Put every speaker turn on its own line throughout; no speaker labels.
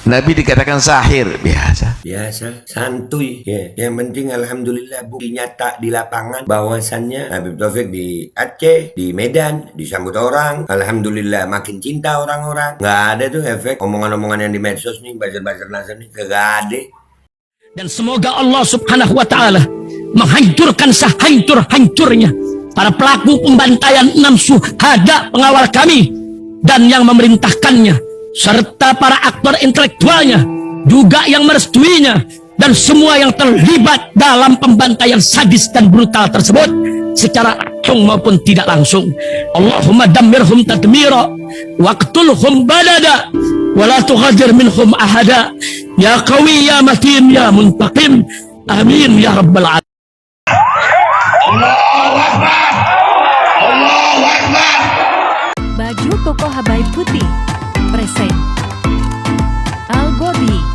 Nabi dikatakan sahir, biasa.
Biasa, santuy. Ya. Yang penting alhamdulillah bukti nyata di lapangan bahwasannya Habib Taufik di Aceh, di Medan, disambut orang. Alhamdulillah makin cinta orang-orang. Nggak ada tuh efek omongan-omongan yang di medsos nih, buzzer-buzzer nasab nih, kagak ada.
Dan semoga Allah subhanahu wa ta'ala menghancurkan sehancur-hancurnya para pelaku pembantaian 6 syuhada pengawal kami dan yang memerintahkannya, serta para aktor intelektualnya juga yang merestuinya, dan semua yang terlibat dalam pembantaian sadis dan brutal tersebut secara langsung maupun tidak langsung. Allahumma dammirhum tadmira waqtulhum badada wala tughadir minhum ahada ya qawi ya matin ya muntaqim amin ya rabbal alamin.
Allahu Akbar, Allahu Akbar.
Baju koko Habaib Putih present Al-Godi.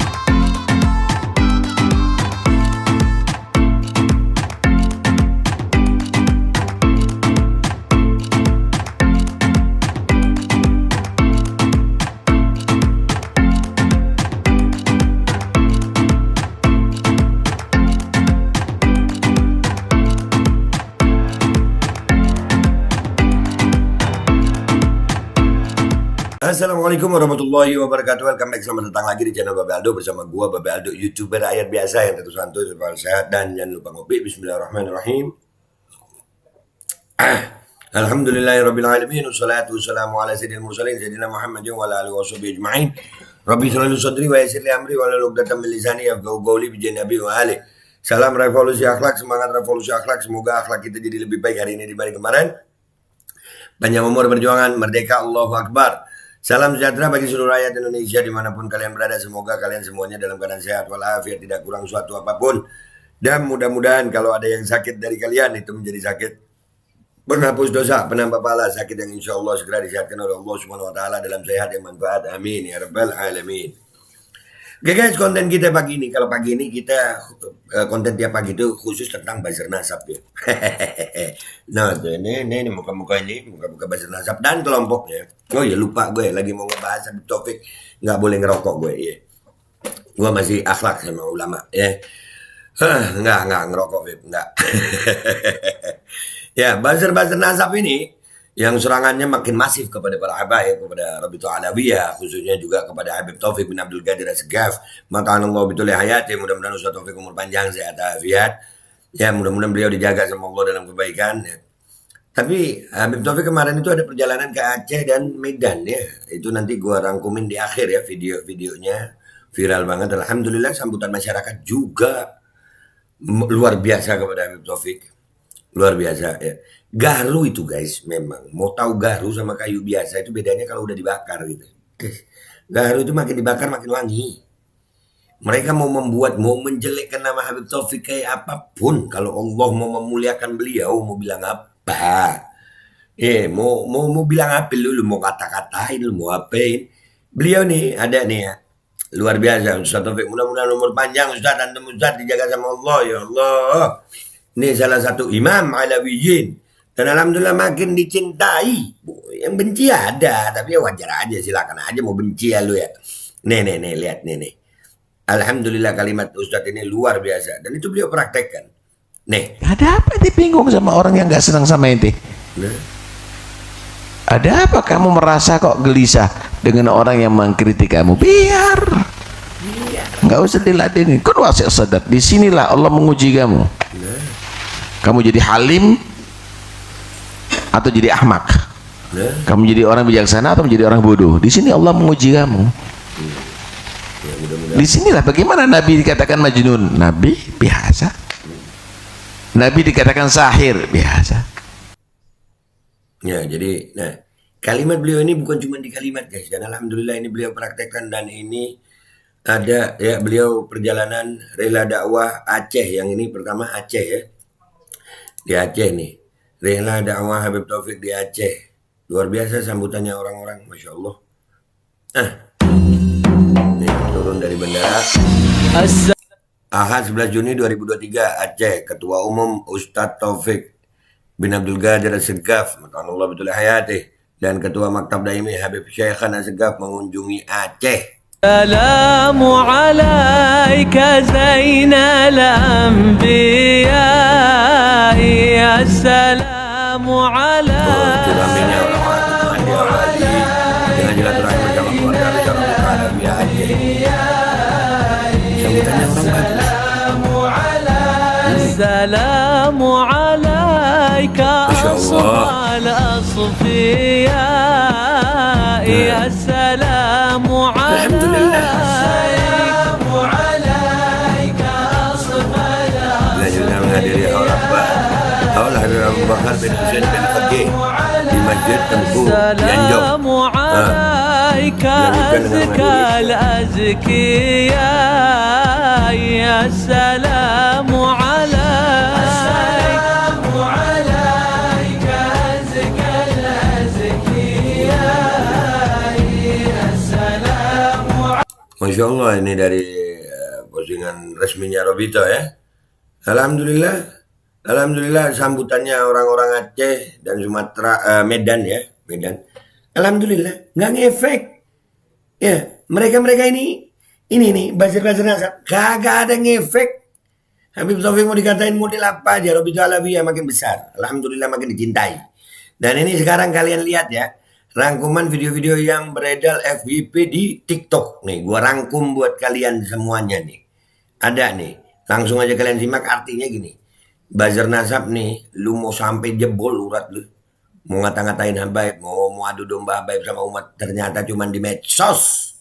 Assalamualaikum warahmatullahi wabarakatuh. Welcome back, selamat datang lagi di channel Babe Aldo bersama gua Babe Aldo, YouTuber rakyat biasa yang tentu santuy, serba sehat, dan jangan lupa ngopi. Bismillahirrahmanirrahim. Alhamdulillahirabbil alamin, wassalatu wassalamu ala sayyidil mursalin sayyidina Muhammadin wa ala alihi washabihi ajmain. Rabbi shrah li sadri wa yassir li amri wa hlul 'uqdatam min lisani yafqahu qawli bi nabi wa ali. Salam revolusi akhlak, semangat revolusi akhlak. Semoga akhlak kita jadi lebih baik hari ini dibanding kemarin. Panjang umur perjuangan, merdeka, Allahu Akbar. Salam sejahtera bagi seluruh rakyat Indonesia dimanapun kalian berada. Semoga kalian semuanya dalam keadaan sehat walafiat, tidak kurang suatu apapun. Dan mudah-mudahan kalau ada yang sakit dari kalian itu menjadi sakit penghapus dosa, penambah pahala, sakit yang insya Allah segera disehatkan oleh Allah Subhanahu Wa Taala dalam sehat yang manfaat. Amin ya rabbal alamin. Oke guys, konten kita pagi ini, kalau pagi ini kita konten tiap pagi itu khusus tentang buzzer nasab ya. Nah, ini muka-muka buzzer nasab dan kelompoknya. Oh ya lupa gue lagi mau ngebahas Habib Taufik, nggak boleh ngerokok gue ya. Gue masih akhlak sama ulama ya. Nggak ngerokok Habib, nggak. Ya, buzzer nasab ini yang serangannya makin masif kepada para habaib, kepada Rabitul Alawiyah, khususnya juga kepada Habib Taufik bin Abdul Qadir As-Saggaf. Maka Allah betul hayati, mudah-mudahan Ustaz Taufik umur panjang, sehat afiat. Ya, mudah-mudahan beliau dijaga sama Allah dalam kebaikan. Ya. Tapi Habib Taufik kemarin itu ada perjalanan ke Aceh dan Medan ya. Itu nanti gua rangkumin di akhir ya, videonya viral banget. Alhamdulillah sambutan masyarakat juga luar biasa kepada Habib Taufik. Luar biasa ya. Garu itu guys, memang mau tahu garu sama kayu biasa itu bedanya kalau udah dibakar gitu. Garu itu makin dibakar makin wangi. Mereka mau menjelekkan nama Habib Taufik kayak apapun, kalau Allah mau memuliakan beliau mau bilang apa? Mau bilang apa lu mau kata-katain, lu mau apain? Beliau nih ada nih ya. Luar biasa Ustaz Taufik, mudah-mudahan umur panjang Ustaz, antum Ustaz dijaga sama Allah ya Allah. Ini salah satu imam alawiyin. Dan alhamdulillah makin dicintai. Yang benci ada, tapi ya wajar aja, silakan aja mau benci ya lu ya. Nih, lihat nih. Alhamdulillah kalimat Ustadz ini luar biasa. Dan itu beliau praktekkan. Nih.
Ada apa bingung sama orang yang gak senang sama ente?
Nah.
Ada apa kamu merasa kok gelisah dengan orang yang mengkritik kamu? Biar. Nggak usah diladenin. Kun wasi' sadad. Disinilah Allah menguji kamu.
Nah.
Kamu jadi halim atau jadi ahmak?
Nah.
Kamu jadi orang bijaksana atau menjadi orang bodoh? Di sini Allah menguji kamu.
Ya,
di sinilah bagaimana Nabi dikatakan majnun, Nabi biasa. Nabi dikatakan sahir, biasa.
Ya, jadi kalimat beliau ini bukan cuma di kalimat guys, dan alhamdulillah ini beliau praktekkan. Dan ini ada ya, beliau perjalanan rela dakwah Aceh, yang ini pertama Aceh ya. Di Aceh nih. Rela dakwah Habib Taufik di Aceh. Luar biasa sambutannya orang-orang, Masya Allah. Nih, turun dari bandara. Ahad 11 Juni 2023 Aceh. Ketua Umum Ustadz Taufik bin Abdul Qadir As-Saggaf, Allah betul hayati, dan Ketua Maktab Daimi Habib Syekhan As-Saggaf mengunjungi Aceh.
السلام عليك زين الأنبياء السلام
Itu ramainya ulama dia Ali dengan silaturahmi bersama keluarga besar Rabbitul Alamin sambutannya orang bagus.
السلام عليك أصفى الأصفياء السلام
Alhamdulillah.
عليك أصفى
Selanjutnya menghadiri haul Habib Abu Bakar bin Husain bin Faqih di Masjid Tengku Yanjong.
السلام عليك أزكى الأزكياء السلام عليك أزكى الأزكياء السلام.
Masya Allah, ini dari postingan resminya Robito ya. Alhamdulillah sambutannya orang-orang Aceh dan Sumatera, Medan ya, Medan. Alhamdulillah, nggak ngefek. Ya, mereka ini nih, buzzer nasab, kagak ada ngefek. Habib Taufik mau dikatain model apa aja, Robito Alawiyah makin besar. Alhamdulillah makin dicintai. Dan ini sekarang kalian lihat ya, rangkuman video-video yang beredar FYP di TikTok. Nih, gua rangkum buat kalian semuanya nih. Ada nih, langsung aja kalian simak artinya gini. Buzzer nasab nih, lu mau sampai jebol urat lu. Mau ngata-ngatain Habaib, mau adu domba Habaib sama umat, ternyata cuman di medsos.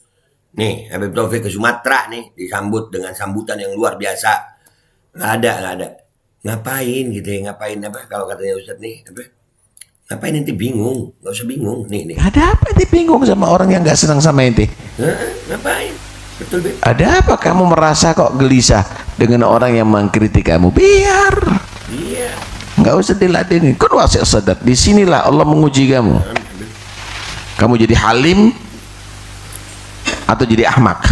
Nih, Habib Taufik ke Sumatera nih, disambut dengan sambutan yang luar biasa. Nggak ada. Ngapain gitu ya, ngapain apa kalau katanya Ustadz nih, apa? Ngapain ente bingung? Nggak usah bingung, nih.
Ada apa ente bingung sama orang yang nggak senang sama ente?
Ngapain? Betul, Bet.
Ada apa kamu merasa kok gelisah dengan orang yang mengkritik kamu? Biar.
Iya.
Nggak usah diladenin. Kan wasi' sadat. Disinilah Allah menguji kamu. Kamu jadi halim atau jadi ahmak?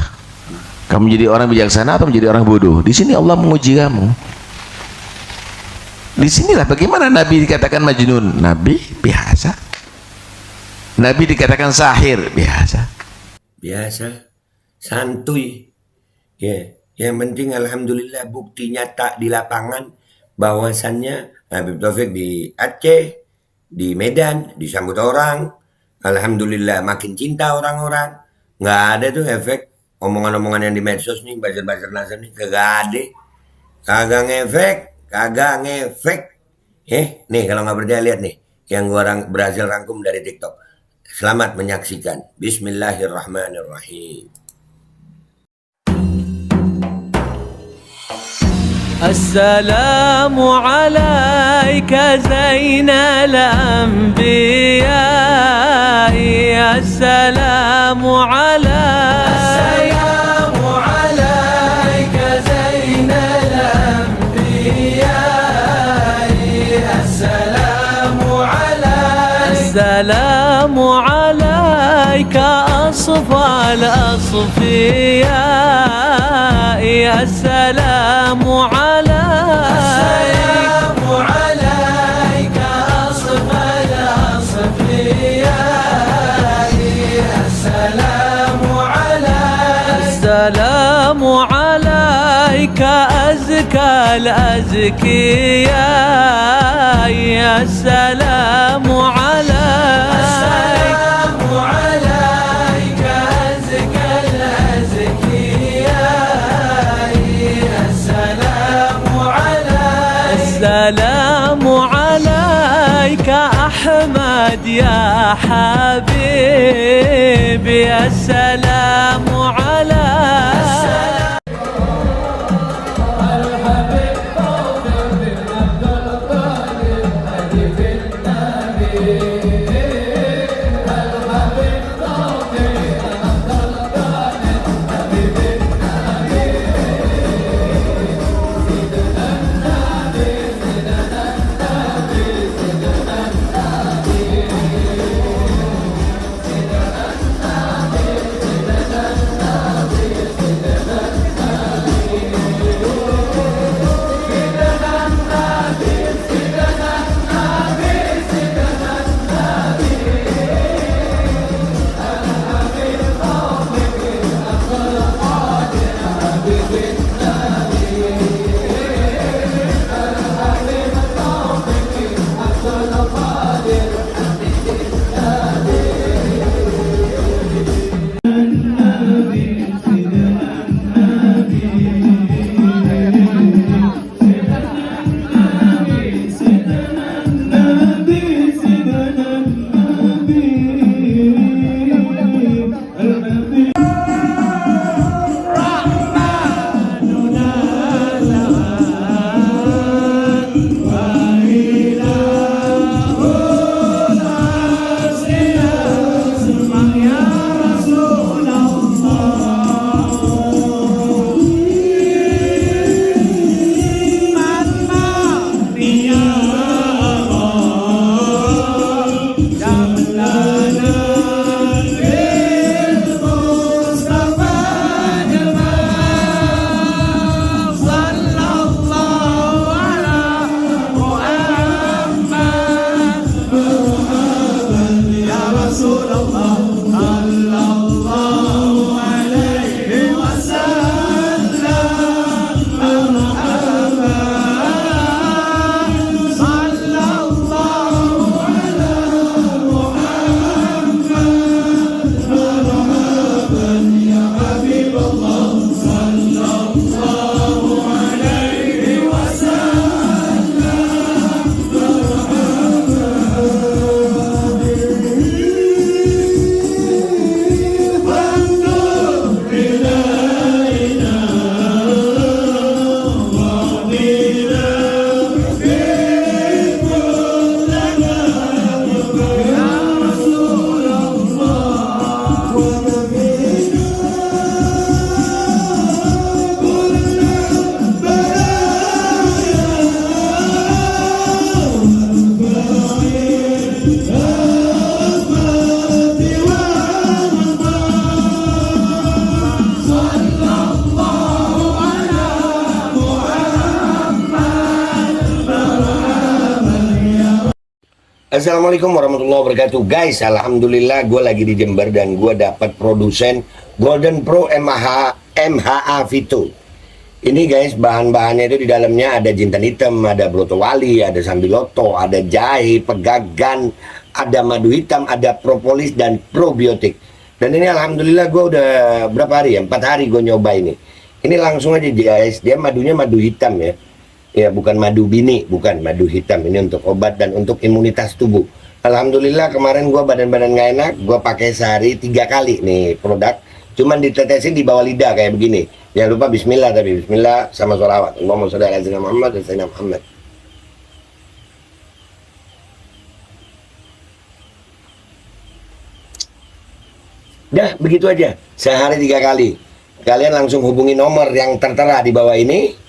Kamu jadi orang bijaksana atau menjadi orang bodoh? Di sini Allah menguji kamu. Di sinilah bagaimana Nabi dikatakan majnun. Nabi biasa. Nabi dikatakan sahir biasa.
Santuy. Ya, yang penting alhamdulillah bukti nyata di lapangan bahwasannya Habib Taufik di Aceh, di Medan disambut orang. Alhamdulillah makin cinta orang-orang. Nggak ada tuh efek omongan-omongan yang di medsos nih, buzzer-buzzer nasab nih, kagak ada. Kagak ngefek. Nih kalau nggak percaya lihat nih yang gua berhasil rangkum dari TikTok. Selamat menyaksikan. Bismillahirrahmanirrahim.
السلام عليك زين الأنبياء السلام عليك زين الأنبياء السلام عليك أصفى الأصفياء السلام عليك أصفى الأصفياء السلام عليك أزكى الأزكياء السلام عليك أزكى الأزكياء السلام عليك أحمد يا حبيبي السلام عليك
Assalamualaikum warahmatullahi wabarakatuh. Guys, alhamdulillah gue lagi di Jember dan gue dapat produsen Golden Pro MHA Vito. Ini guys, bahan-bahannya itu di dalamnya ada jintan hitam, ada broto wali, ada sambiloto, ada jahe, pegagan, ada madu hitam, ada propolis dan probiotik. Dan ini alhamdulillah gue udah berapa hari ya? 4 hari gue nyoba ini. Ini langsung aja guys, dia madunya madu hitam ya. Ya bukan madu bini, bukan madu hitam. Ini untuk obat dan untuk imunitas tubuh. Alhamdulillah kemarin gue badan-badan gak enak, gue pakai sehari 3 kali nih produk. Cuman ditetesin di bawah lidah kayak begini. Jangan lupa bismillah, tapi bismillah sama sholawat. Allahumma sholli ala sayyidina Muhammad dan sayyidina Muhammad. Dah begitu aja, sehari 3 kali. Kalian langsung hubungi nomor yang tertera di bawah ini.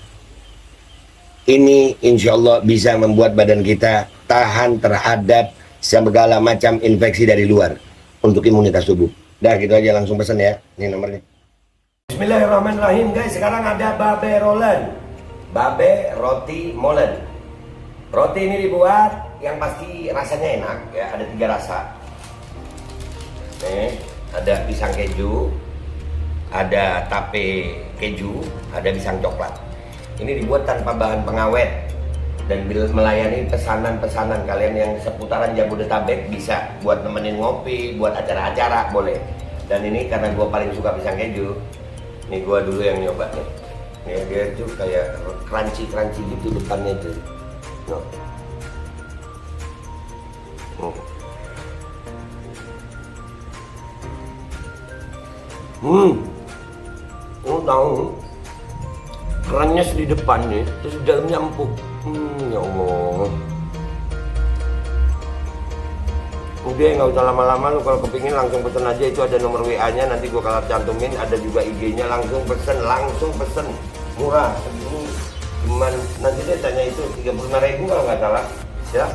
Ini insya Allah bisa membuat badan kita tahan terhadap segala macam infeksi dari luar untuk imunitas tubuh. Dah gitu aja, langsung pesan ya. Ini nomornya. Bismillahirrahmanirrahim guys. Sekarang ada babe rolen, babe roti molen. Roti ini dibuat yang pasti rasanya enak ya. Ada 3 rasa. Nih, ada pisang keju, ada tape keju, ada pisang coklat. Ini dibuat tanpa bahan pengawet dan melayani pesanan-pesanan kalian yang seputaran Jabodetabek, bisa buat nemenin ngopi, buat acara-acara boleh. Dan ini karena gue paling suka pisang keju, nih gue dulu yang nyoba nih. Nih dia tuh kayak crunchy gitu depannya tuh. Lu tahu? Kerannya di depan nih, terus di dalamnya empuk. Ya Allah. Udah nggak usah lama-lama, lu kalau kepingin langsung pesen aja, itu ada nomor WA-nya, nanti gua kalau cantumin, ada juga IG-nya, langsung pesen. Murah, segini. Cuman nanti dia tanya itu 35.000 kalau nggak salah. Ya.